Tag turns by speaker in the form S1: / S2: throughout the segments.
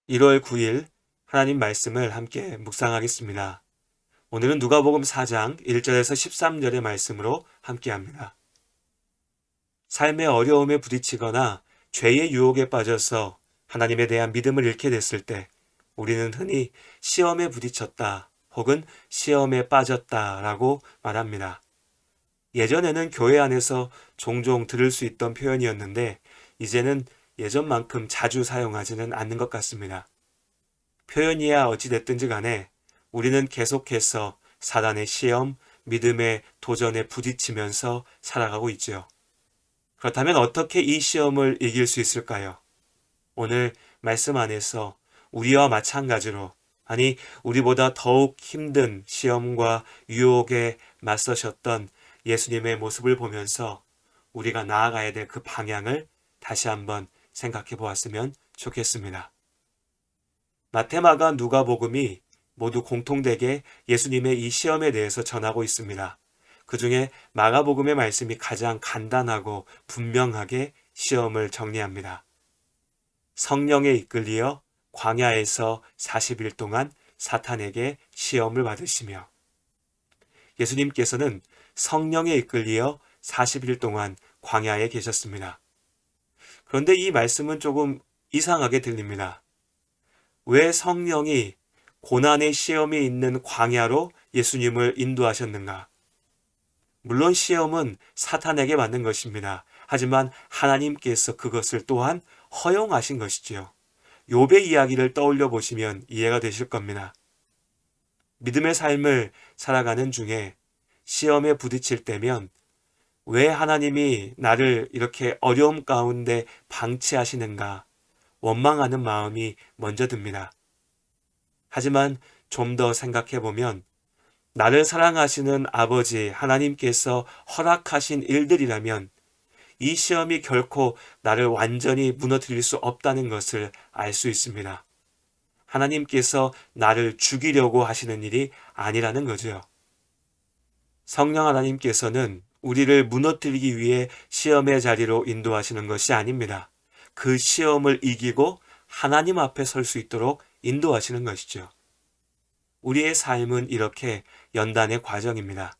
S1: 1월 9일 하나님 말씀을 함께 묵상하겠습니다. 오늘은 누가복음 4장 1절에서 13절의 말씀으로 함께합니다. 삶의 어려움에 부딪히거나 죄의 유혹에 빠져서 하나님에 대한 믿음을 잃게 됐을 때 우리는 흔히 시험에 부딪혔다 혹은 시험에 빠졌다라고 말합니다. 예전에는 교회 안에서 종종 들을 수 있던 표현이었는데 이제는 예전만큼 자주 사용하지는 않는 것 같습니다. 표현이야 어찌됐든지 간에 우리는 계속해서 사단의 시험, 믿음의 도전에 부딪히면서 살아가고 있지요. 그렇다면 어떻게 이 시험을 이길 수 있을까요? 오늘 말씀 안에서 우리와 마찬가지로, 아니 우리보다 더욱 힘든 시험과 유혹에 맞서셨던 예수님의 모습을 보면서 우리가 나아가야 될 그 방향을 다시 한번 생각해 보았으면 좋겠습니다. 마태마가 누가복음이 모두 공통되게 예수님의 이 시험에 대해서 전하고 있습니다. 그 중에 마가복음의 말씀이 가장 간단하고 분명하게 시험을 정리합니다. 성령에 이끌리어 광야에서 40일 동안 사탄에게 시험을 받으시며, 예수님께서는 성령에 이끌리어 40일 동안 광야에 계셨습니다. 그런데 이 말씀은 조금 이상하게 들립니다. 왜 성령이 고난의 시험이 있는 광야로 예수님을 인도하셨는가? 물론 시험은 사탄에게 맞는 것입니다. 하지만 하나님께서 그것을 또한 허용하신 것이지요. 욥의 이야기를 떠올려 보시면 이해가 되실 겁니다. 믿음의 삶을 살아가는 중에 시험에 부딪힐 때면 왜 하나님이 나를 이렇게 어려움 가운데 방치하시는가? 원망하는 마음이 먼저 듭니다. 하지만 좀 더 생각해 보면 나를 사랑하시는 아버지 하나님께서 허락하신 일들이라면 이 시험이 결코 나를 완전히 무너뜨릴 수 없다는 것을 알 수 있습니다. 하나님께서 나를 죽이려고 하시는 일이 아니라는 거죠. 성령 하나님께서는 우리를 무너뜨리기 위해 시험의 자리로 인도하시는 것이 아닙니다. 그 시험을 이기고 하나님 앞에 설 수 있도록 인도하시는 것이죠. 우리의 삶은 이렇게 연단의 과정입니다.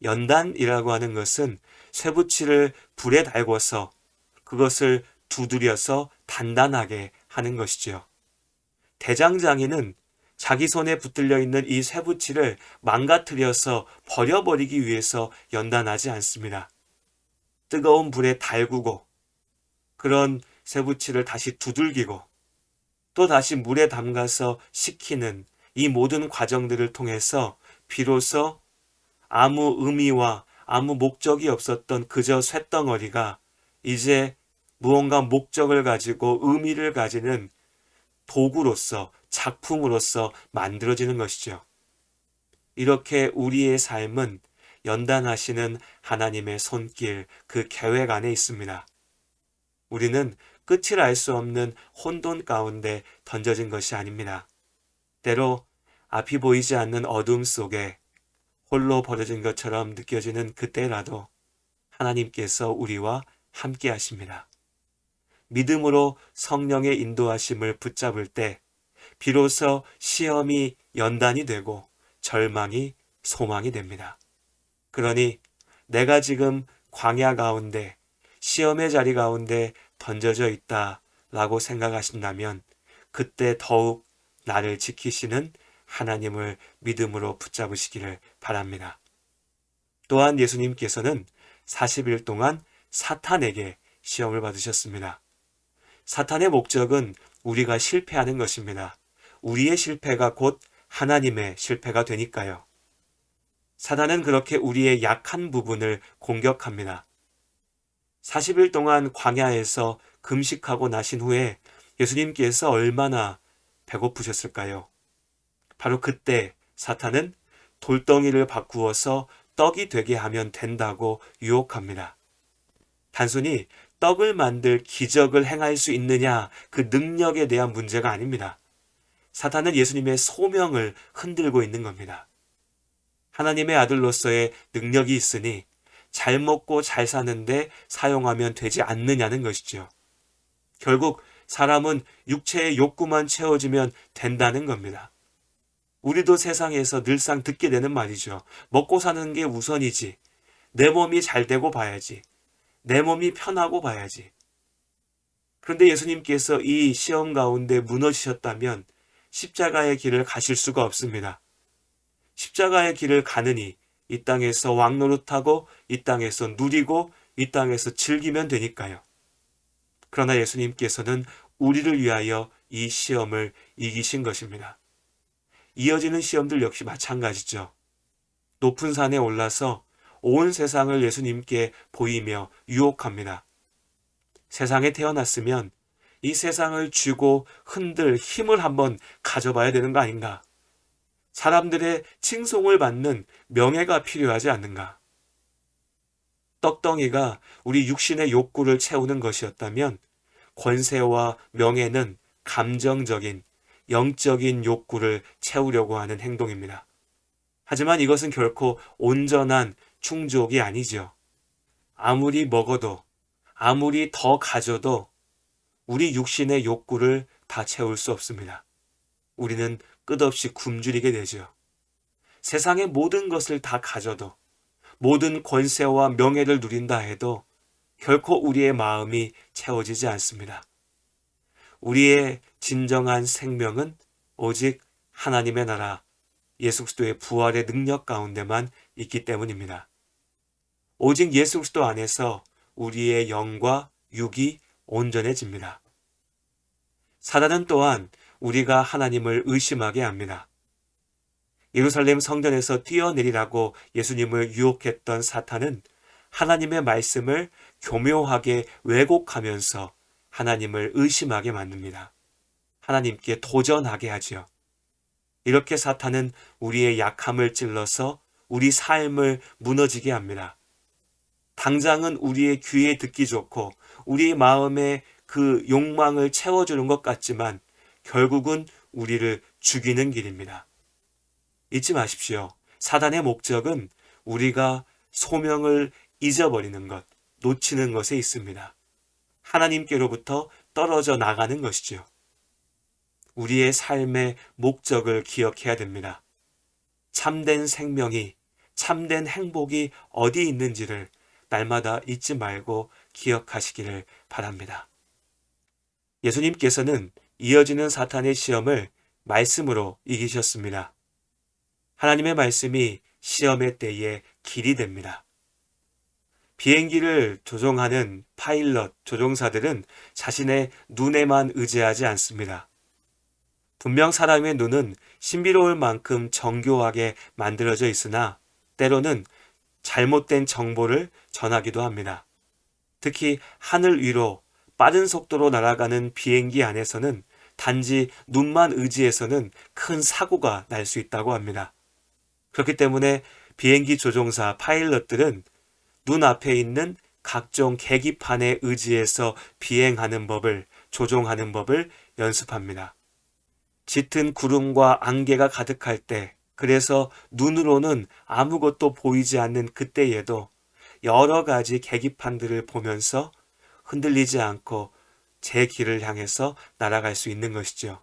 S1: 연단이라고 하는 것은 쇠붙이를 불에 달궈서 그것을 두드려서 단단하게 하는 것이지요. 대장장이는 자기 손에 붙들려 있는 이 쇠붙이를 망가뜨려서 버려버리기 위해서 연단하지 않습니다. 뜨거운 불에 달구고 그런 쇠붙이를 다시 두들기고 또 다시 물에 담가서 식히는 이 모든 과정들을 통해서 비로소 아무 의미와 아무 목적이 없었던 그저 쇳덩어리가 이제 무언가 목적을 가지고 의미를 가지는 도구로서 작품으로서 만들어지는 것이죠. 이렇게 우리의 삶은 연단하시는 하나님의 손길, 그 계획 안에 있습니다. 우리는 끝을 알 수 없는 혼돈 가운데 던져진 것이 아닙니다. 때로 앞이 보이지 않는 어둠 속에 홀로 버려진 것처럼 느껴지는 그때라도 하나님께서 우리와 함께 하십니다. 믿음으로 성령의 인도하심을 붙잡을 때 비로소 시험이 연단이 되고 절망이 소망이 됩니다. 그러니 내가 지금 광야 가운데 시험의 자리 가운데 던져져 있다라고 생각하신다면 그때 더욱 나를 지키시는 하나님을 믿음으로 붙잡으시기를 바랍니다. 또한 예수님께서는 40일 동안 사탄에게 시험을 받으셨습니다. 사탄의 목적은 우리가 실패하는 것입니다. 우리의 실패가 곧 하나님의 실패가 되니까요. 사탄은 그렇게 우리의 약한 부분을 공격합니다. 40일 동안 광야에서 금식하고 나신 후에 예수님께서 얼마나 배고프셨을까요? 바로 그때 사탄은 돌덩이를 바꾸어서 떡이 되게 하면 된다고 유혹합니다. 단순히 떡을 만들 기적을 행할 수 있느냐 그 능력에 대한 문제가 아닙니다. 사탄은 예수님의 소명을 흔들고 있는 겁니다. 하나님의 아들로서의 능력이 있으니 잘 먹고 잘 사는데 사용하면 되지 않느냐는 것이죠. 결국 사람은 육체의 욕구만 채워지면 된다는 겁니다. 우리도 세상에서 늘상 듣게 되는 말이죠. 먹고 사는 게 우선이지. 내 몸이 잘 되고 봐야지. 내 몸이 편하고 봐야지. 그런데 예수님께서 이 시험 가운데 무너지셨다면 십자가의 길을 가실 수가 없습니다. 십자가의 길을 가느니 이 땅에서 왕노릇하고 이 땅에서 누리고 이 땅에서 즐기면 되니까요. 그러나 예수님께서는 우리를 위하여 이 시험을 이기신 것입니다. 이어지는 시험들 역시 마찬가지죠. 높은 산에 올라서 온 세상을 예수님께 보이며 유혹합니다. 세상에 태어났으면 이 세상을 쥐고 흔들 힘을 한번 가져봐야 되는 거 아닌가? 사람들의 칭송을 받는 명예가 필요하지 않는가? 떡덩이가 우리 육신의 욕구를 채우는 것이었다면 권세와 명예는 감정적인, 영적인 욕구를 채우려고 하는 행동입니다. 하지만 이것은 결코 온전한 충족이 아니죠. 아무리 먹어도, 아무리 더 가져도 우리 육신의 욕구를 다 채울 수 없습니다. 우리는 끝없이 굶주리게 되죠. 세상의 모든 것을 다 가져도, 모든 권세와 명예를 누린다 해도 결코 우리의 마음이 채워지지 않습니다. 우리의 진정한 생명은 오직 하나님의 나라, 예수 그리스도의 부활의 능력 가운데만 있기 때문입니다. 오직 예수 그리스도 안에서 우리의 영과 육이 온전해집니다. 사단은 또한 우리가 하나님을 의심하게 합니다. 예루살렘 성전에서 뛰어내리라고 예수님을 유혹했던 사탄은 하나님의 말씀을 교묘하게 왜곡하면서 하나님을 의심하게 만듭니다. 하나님께 도전하게 하지요. 이렇게 사탄은 우리의 약함을 찔러서 우리 삶을 무너지게 합니다. 당장은 우리의 귀에 듣기 좋고 우리 마음의 그 욕망을 채워주는 것 같지만 결국은 우리를 죽이는 길입니다. 잊지 마십시오. 사단의 목적은 우리가 소명을 잊어버리는 것, 놓치는 것에 있습니다. 하나님께로부터 떨어져 나가는 것이죠. 우리의 삶의 목적을 기억해야 됩니다. 참된 생명이, 참된 행복이 어디 있는지를 날마다 잊지 말고 기억하시기를 바랍니다. 예수님께서는 이어지는 사탄의 시험을 말씀으로 이기셨습니다. 하나님의 말씀이 시험의 때에 길이 됩니다. 비행기를 조종하는 파일럿, 조종사들은 자신의 눈에만 의지하지 않습니다. 분명 사람의 눈은 신비로울 만큼 정교하게 만들어져 있으나 때로는 잘못된 정보를 전하기도 합니다. 특히 하늘 위로 빠른 속도로 날아가는 비행기 안에서는 단지 눈만 의지해서는 큰 사고가 날 수 있다고 합니다. 그렇기 때문에 비행기 조종사 파일럿들은 눈앞에 있는 각종 계기판에 의지해서 비행하는 법을, 조종하는 법을 연습합니다. 짙은 구름과 안개가 가득할 때, 그래서 눈으로는 아무것도 보이지 않는 그때에도 여러 가지 계기판들을 보면서 흔들리지 않고 제 길을 향해서 날아갈 수 있는 것이죠.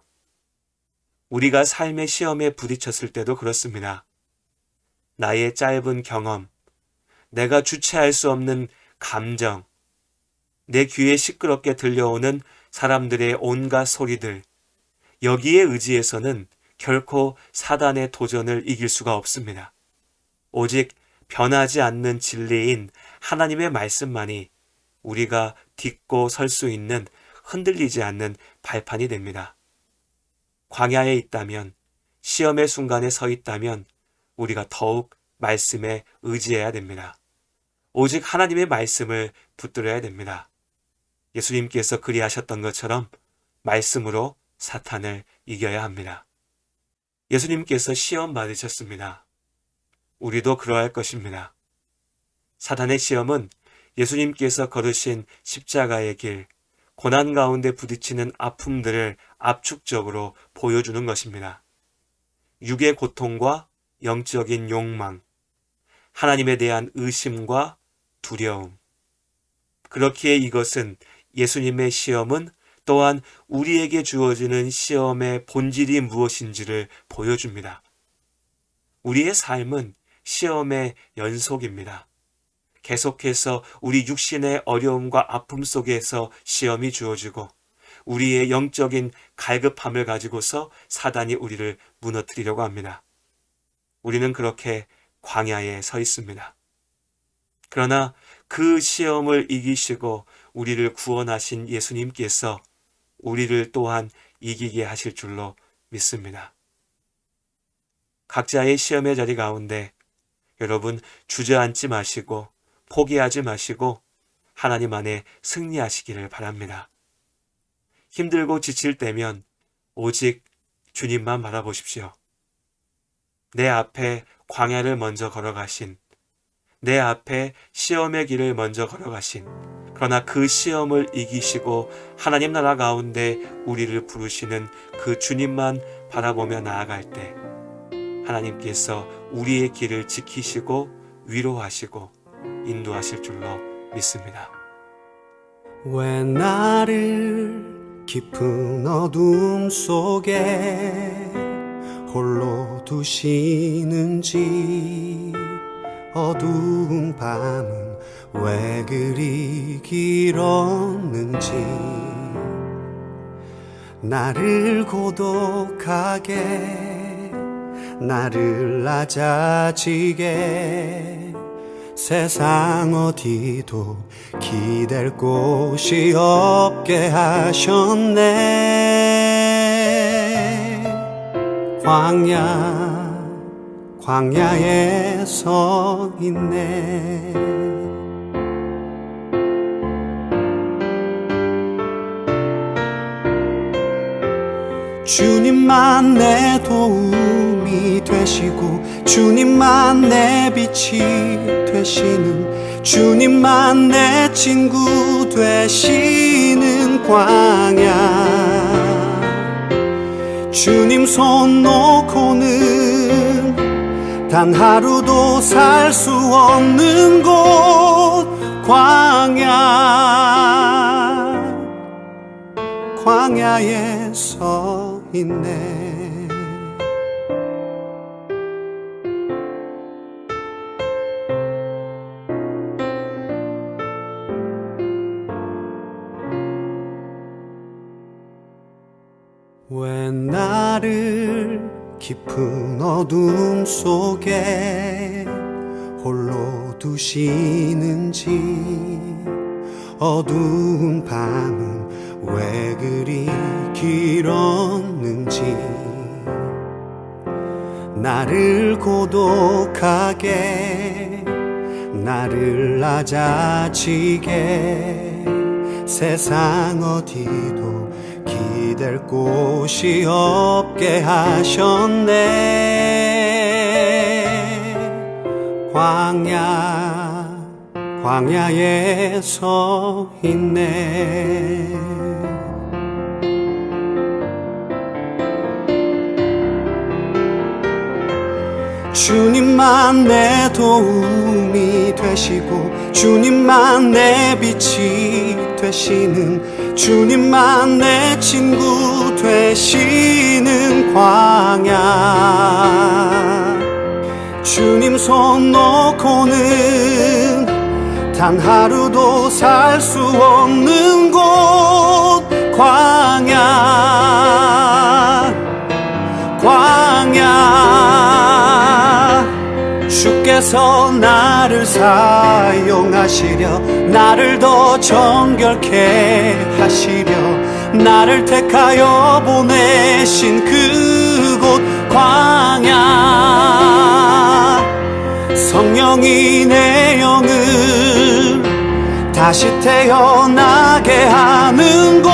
S1: 우리가 삶의 시험에 부딪혔을 때도 그렇습니다. 나의 짧은 경험, 내가 주체할 수 없는 감정, 내 귀에 시끄럽게 들려오는 사람들의 온갖 소리들, 여기에 의지해서는 결코 사단의 도전을 이길 수가 없습니다. 오직 변하지 않는 진리인 하나님의 말씀만이 우리가 딛고 설 수 있는 흔들리지 않는 발판이 됩니다. 광야에 있다면, 시험의 순간에 서 있다면 우리가 더욱 말씀에 의지해야 됩니다. 오직 하나님의 말씀을 붙들어야 됩니다. 예수님께서 그리하셨던 것처럼 말씀으로 사탄을 이겨야 합니다. 예수님께서 시험 받으셨습니다. 우리도 그러할 것입니다. 사탄의 시험은 예수님께서 걸으신 십자가의 길, 고난 가운데 부딪히는 아픔들을 압축적으로 보여주는 것입니다. 육의 고통과 영적인 욕망, 하나님에 대한 의심과 두려움. 그렇기에 이것은 예수님의 시험은 또한 우리에게 주어지는 시험의 본질이 무엇인지를 보여줍니다. 우리의 삶은 시험의 연속입니다. 계속해서 우리 육신의 어려움과 아픔 속에서 시험이 주어지고 우리의 영적인 갈급함을 가지고서 사단이 우리를 무너뜨리려고 합니다. 우리는 그렇게 광야에 서 있습니다. 그러나 그 시험을 이기시고 우리를 구원하신 예수님께서 우리를 또한 이기게 하실 줄로 믿습니다. 각자의 시험의 자리 가운데 여러분 주저앉지 마시고 포기하지 마시고 하나님 안에 승리하시기를 바랍니다. 힘들고 지칠 때면 오직 주님만 바라보십시오. 내 앞에 광야를 먼저 걸어가신, 내 앞에 시험의 길을 먼저 걸어가신, 그러나 그 시험을 이기시고 하나님 나라 가운데 우리를 부르시는 그 주님만 바라보며 나아갈 때 하나님께서 우리의 길을 지키시고 위로하시고 인도하실 줄로 믿습니다.
S2: 왜 나를 깊은 어둠 속에 홀로 두시는지, 어두운 밤은 왜 그리 길었는지, 나를 고독하게 나를 낮아지게 세상 어디도 기댈 곳이 없게 하셨네. 광야에 서 있네. 주님만 내 도움이 되시고 주님만 내 빛이 되시는, 주님만 내 친구 되시는 광야. 주님 손 놓고는 단 하루도 살 수 없는 곳 광야에 서 있네. 왜 나를 깊은 어둠 속에 홀로 두시는지, 어두운 밤은 왜 그리 길었는지, 나를 고독하게 나를 낮아지게 세상 어디도 기댈 곳이 없게 하셨네. 광야에 서 있네. 주님만 내 도움이 되시고 주님만 내 빛이 되시는, 주님만 내 친구 되시는 광야. 주님 손 놓고는 단 하루도 살 수 없는 곳 광야. 주께서 나를 사용하시려, 나를 더 정결케 하시려, 나를 택하여 보내신 그곳 광야. 성령이 내 영을 다시 태어나게 하는 곳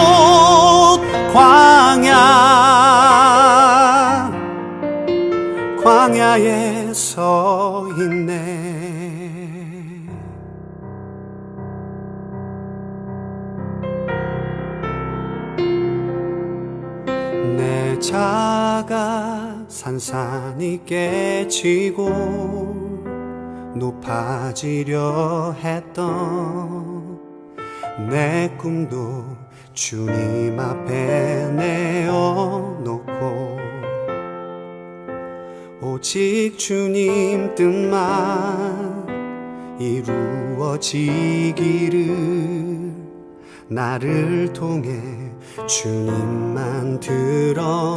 S2: 광야에 서 있네. 내 자가 산산이 깨지고 높아지려 했던 내 꿈도 주님 앞에 내어놓고 오직 주님 뜻만 이루어지기를 나를 통해 주님만 드러나시기를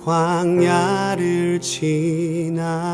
S2: 광야를 지나며